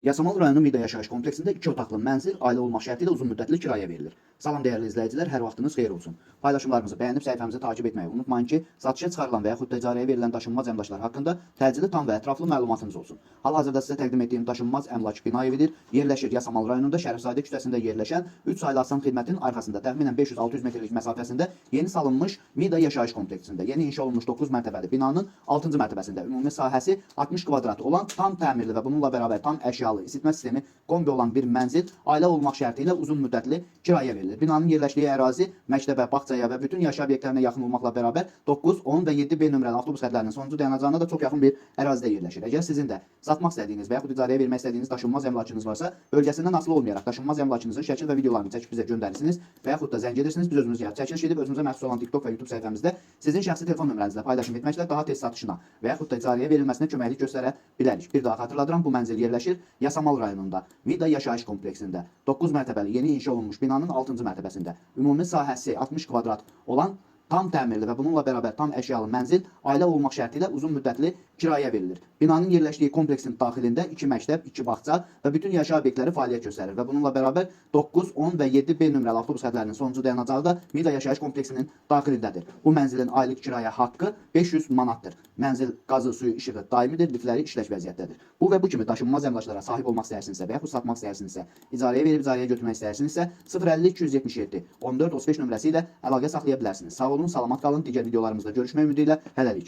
Yasamal rayonu Mida yaşayış kompleksində 2 otaqlı mənzil ailə olmaq şərti ilə uzun müddətli kirayə verilir. Salam dəyərli izləyicilər, hər vaxtınız xeyir olsun. Paylaşımlarımızı bəyənib səhifəmizi takib etməyi unutmayın ki, satışa çıxarılan və yaxud da icarəyə verilən daşınmaz əmlaklar haqqında təcili, tam və ətraflı məlumatınız olsun. Hal-hazırda sizə təqdim etdiyim daşınmaz əmlak bina evidir. Yerləşir Yasamal rayonunda Şərifzadə küçəsində yerləşən 3 saylı Asan xidmətin arxasında təxminən 500-600 metrlik məsafəsində yeni salınmış Mida yaşayış kompleksində yeni inşa olunmuş 9 mərtəbəli binanın 6-cı mərtəbəsində ümumi sahəsi 60 kvadrat olan tam təmirli və bununla bərabər tam əşyalı isitmə sistemi kombi olan bir mənzil ailə olmaq şərti ilə uzun müddətli kirayə verilir. Binanın yerləşdiyi ərazi məktəbə, bağçaya və bütün yaşayış obyektlərinə yaxın olmaqla bərabər 9, 10 və 7B nömrəli avtobus xətlərinin sonuncu dayanacağına da çox yaxın bir ərazidə yerləşir. Əgər sizin də satmaq istədiyiniz və yaxud icarəyə vermək istədiyiniz daşınmaz əmlakınız varsa, bölgəsindən asılı olmayaraq daşınmaz əmlakınızın şəkil və videolarını çəkib bizə göndərirsiniz və yaxud da zəng edirsiniz, biz özümüz gəlib çəkiliş edib özümüzə məxsus olan TikTok və YouTube səhifəmizdə sizin şəxsi telefon nömrənizlə paylaşım etməklə daha tez satışına və yaxud da icarəyə verilməsinə köməklik göstərə bilərik. Bir daha xatırladıram, bu mənzil yerləşir Yasamal rayonunda Mida yaşayış kompleksində 9 mərtəbəli yeni inşa olunmuş binanın 6-cı mərtəbəsində ümumi sahəsi 60 kvadrat olan tam təmirli və bununla bərabər tam əşyalı mənzil ailə olmaq şərti ilə uzun müddətli kirayə verilir. Binanın yerləşdiyi kompleksin daxilində 2 məktəb, 2 bağça və bütün yaşayış obyektləri fəaliyyət göstərir və bununla bərabər 9, 10 və 7B nömrəli avtobus xətlərinin sonuncu dayanacağı da Mida yaşayış kompleksinin daxilindədir. Bu mənzilin aylıq kirayə haqqı 500 manatdır. Mənzil qazı, suyu, işığı daimidir, liftləri işlək vəziyyətdədir. Bu və bu kimi daşınmaz əmlaklara sahib olmaq istəyirsinizsə və yaxud satmaq istəyirsinizsə, icarəyə verib icarəyə götürmək istəyirsinizsə 050 277 14 35 nömrəsi ilə əlaqə saxlaya bilərsiniz. Sağ olun, salamat qalın. Digər videolarımızda görüşmək ümidi ilə hələlik.